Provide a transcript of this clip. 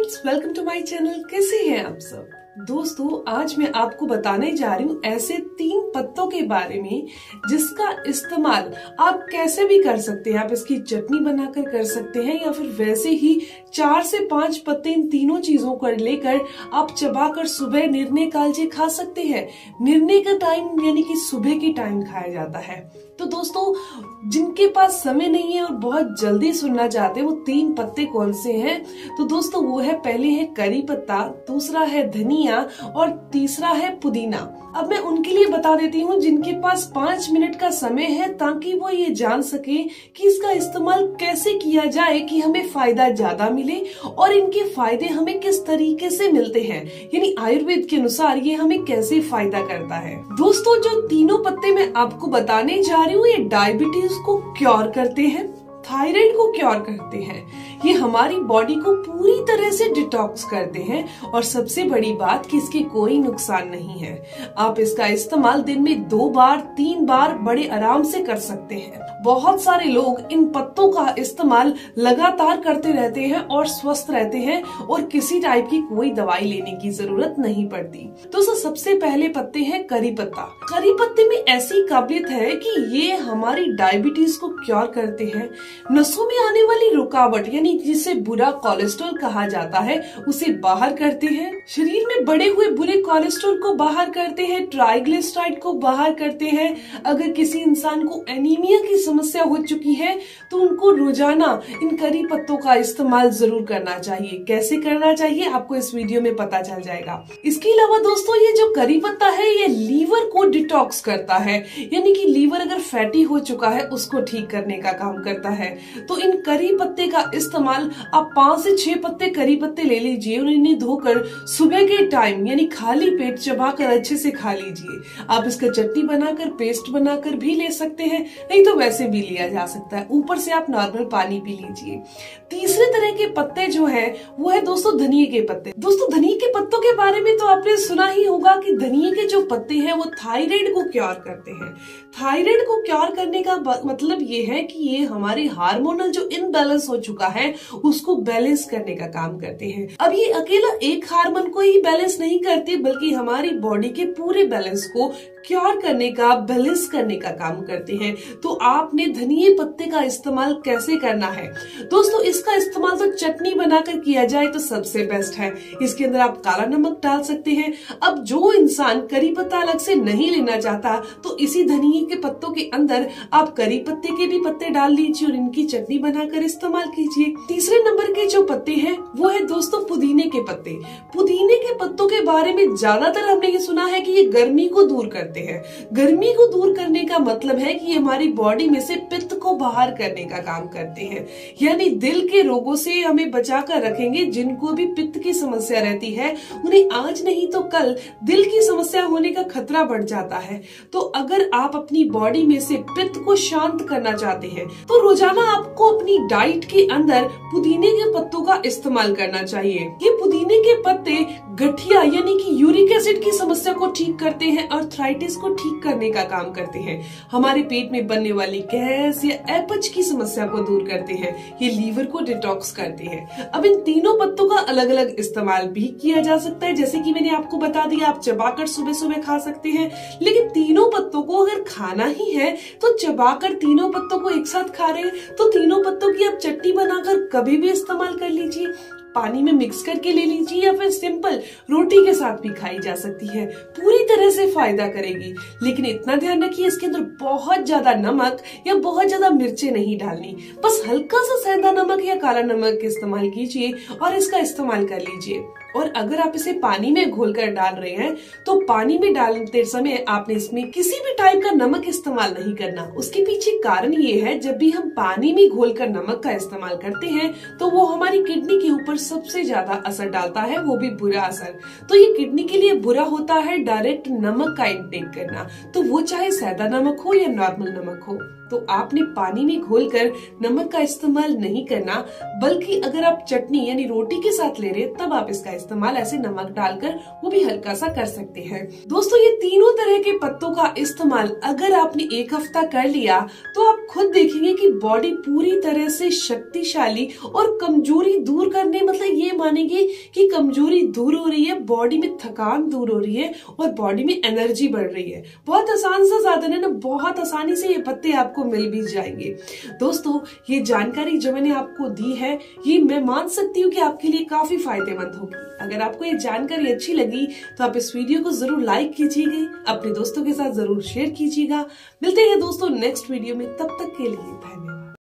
Friends, welcome to my channel. कैसे हैं आप सब दोस्तों? आज मैं आपको बताने जा रही हूँ ऐसे 3 पत्तों के बारे में जिसका इस्तेमाल आप कैसे भी कर सकते हैं। आप इसकी चटनी बनाकर कर सकते हैं या फिर वैसे ही 4 से 5 पत्ते इन तीनों चीजों को लेकर आप चबाकर सुबह निर्णय कालजे खा सकते हैं। निर्णय का टाइम यानी कि सुबह की टाइम खाया जाता है। तो दोस्तों, जिनके पास समय नहीं है और बहुत जल्दी सुनना चाहते हैं वो 3 पत्ते कौन से हैं? तो दोस्तों वो है, पहले है करी पत्ता, दूसरा है धनिया और तीसरा है पुदीना। अब मैं उनके लिए बता देती हूँ जिनके पास 5 मिनट का समय है, ताकि वो ये जान सके कि इसका इस्तेमाल कैसे किया जाए कि हमें फायदा ज्यादा मिले और इनके फायदे हमें किस तरीके से मिलते हैं, यानी आयुर्वेद के अनुसार ये हमें कैसे फायदा करता है। दोस्तों, जो तीनों पत्ते मैं आपको बताने जा रही हूँ ये डायबिटीज को क्योर करते हैं, थायराइड को क्योर करते हैं, ये हमारी बॉडी को पूरी तरह से डिटॉक्स करते हैं और सबसे बड़ी बात कि इसके कोई नुकसान नहीं है। आप इसका इस्तेमाल दिन में 2 बार 3 बार बड़े आराम से कर सकते हैं। बहुत सारे लोग इन पत्तों का इस्तेमाल लगातार करते रहते हैं और स्वस्थ रहते हैं और किसी टाइप की कोई दवाई लेने की जरूरत नहीं पड़ती। तो सबसे पहले पत्ते हैं करी पत्ता। करी पत्ते में ऐसी काबिलियत है कि ये हमारी डायबिटीज को क्योर करते हैं। नसों में आने वाली रुकावट यानी जिसे बुरा कोलेस्ट्रॉल कहा जाता है उसे बाहर करते हैं। शरीर में बढ़े हुए बुरे कोलेस्ट्रॉल को बाहर करते हैं, ट्राइग्लिसराइड को बाहर करते हैं। अगर किसी इंसान को एनीमिया की समस्या हो चुकी है तो उनको रोजाना इन करी पत्तों का इस्तेमाल जरूर करना चाहिए। कैसे करना चाहिए आपको इस वीडियो में पता चल जाएगा। इसके अलावा दोस्तों, ये जो करी पत्ता है ये लीवर को डिटॉक्स करता है, यानी कि लीवर अगर फैटी हो चुका है उसको ठीक करने का काम करता है। तो इन करी पत्ते का इस्तेमाल आप 5 से 6 पत्ते करी पत्ते ले लीजिए और इन्हें धोकर सुबह के टाइम यानी खाली पेट चबाकर अच्छे से खा लीजिए। आप इसका चटनी बनाकर पेस्ट बनाकर भी ले सकते हैं, नहीं तो वैसे भी लिया जा सकता है। ऊपर से आप नॉर्मल पानी पी लीजिए। तीसरे तरह के पत्ते जो है वो है दोस्तों धनिये के पत्ते। दोस्तों, धनिये के पत्तों के बारे में तो आपने सुना ही होगा कि धनिये के जो पत्ते हैं वो थायराइड को क्योर करते हैं। थायराइड को क्योर करने का मतलब ये है कि ये हमारे हार्मोनल जो इनबैलेंस हो चुका है उसको बैलेंस करने का काम करते हैं। अब ये अकेला एक हार्मोन को ही बैलेंस नहीं करते बल्कि हमारी बॉडी के पूरे बैलेंस को क्योर करने का, बैलेंस करने का काम करते हैं। तो आपने धनिये पत्ते का इस्तेमाल कैसे करना है? दोस्तों, इसका इस्तेमाल तो चटनी बनाकर किया जाए तो सबसे बेस्ट है। इसके अंदर आप काला नमक डाल सकते हैं। अब जो इंसान करी पत्ता अलग से नहीं लेना चाहता तो इसी धनिये के पत्तों के अंदर आप करी पत्ते के भी पत्ते डाल लीजिए और इनकी चटनी बनाकर इस्तेमाल कीजिए। तीसरे नंबर के जो पत्ते हैं वो है दोस्तों पुदीने के पत्ते। पुदीने के पत्तों के बारे में ज्यादातर हमने ये सुना है कि ये गर्मी को दूर करते हैं। गर्मी को दूर करने का मतलब है कि ये हमारी बॉडी में से पित्त को बाहर करने का काम करते हैं, यानी दिल के रोगों से हमें बचाकर रखेंगे। जिनको भी पित्त की समस्या रहती है उन्हें आज नहीं तो कल दिल की समस्या होने का खतरा बढ़ जाता है। तो अगर आप अपनी बॉडी में से पित्त को शांत करना चाहते हैं तो रोजाना आपको अपनी डाइट के अंदर पुदीने के पत्तों का इस्तेमाल करना चाहिए। ये पुदीने के पत्ते गठिया यानी कि यूरिक एसिड की समस्या को ठीक करते हैं, आर्थराइटिस को ठीक करने का काम करते हैं, हमारे पेट में बनने वाली गैस या अपच की समस्या को दूर करते हैं, ये लीवर को डिटॉक्स करते हैं। अब इन तीनों पत्तों का अलग अलग इस्तेमाल भी किया जा सकता है, जैसे कि मैंने आपको बता दिया। आप चबाकर सुबह सुबह खा सकते हैं, लेकिन तीनों पत्तों को अगर खाना ही है तो चबाकर तीनों पत्तों को एक साथ खा रहे हैं तो तीनों पत्तों की आप चटनी बनाकर कभी भी इस्तेमाल कर लीजिए। पानी में मिक्स करके ले लीजिए या फिर सिंपल रोटी के साथ भी खाई जा सकती है। पूरी तरह से फायदा करेगी, लेकिन इतना ध्यान रखिए इसके अंदर बहुत ज्यादा नमक या बहुत ज्यादा मिर्चें नहीं डालनी। बस हल्का सा सेंधा नमक या काला नमक इस्तेमाल कीजिए और इसका इस्तेमाल कर लीजिए। और अगर आप इसे पानी में घोलकर डाल रहे हैं तो पानी में डालते समय आपने इसमें किसी भी टाइप का नमक इस्तेमाल नहीं करना। उसके पीछे कारण ये है, जब भी हम पानी में घोलकर नमक का इस्तेमाल करते हैं तो वो हमारी किडनी के ऊपर सबसे ज्यादा असर डालता है, वो भी बुरा असर। तो ये किडनी के लिए बुरा होता है डायरेक्ट नमक का इंटेक करना, तो वो चाहे सादा नमक हो या नॉर्मल नमक हो। तो आपने पानी में घोलकर नमक का इस्तेमाल नहीं करना, बल्कि अगर आप चटनी यानी रोटी के साथ ले रहे हैं तब आप इसका इस्तेमाल ऐसे नमक डालकर वो भी हल्का सा कर सकते हैं। दोस्तों, ये तीनों तरह के पत्तों का इस्तेमाल अगर आपने एक हफ्ता कर लिया तो आप खुद देखेंगे कि बॉडी पूरी तरह से शक्तिशाली और कमजोरी दूर करने, मतलब ये मानेंगे कि कमजोरी दूर हो रही है, बॉडी में थकान दूर हो रही है और बॉडी में एनर्जी बढ़ रही है। बहुत आसान सा साधन है ना, बहुत आसानी से ये पत्ते आपको मिल भी जाएंगे। दोस्तों, ये जानकारी जो मैंने आपको दी है ये मैं मान सकती हूँ कि आपके लिए काफी फायदेमंद होगी। अगर आपको ये जानकारी अच्छी लगी तो आप इस वीडियो को जरूर लाइक कीजिएगा, अपने दोस्तों के साथ जरूर शेयर कीजिएगा। मिलते हैं दोस्तों नेक्स्ट वीडियो में, तब तक के लिए धन्यवाद।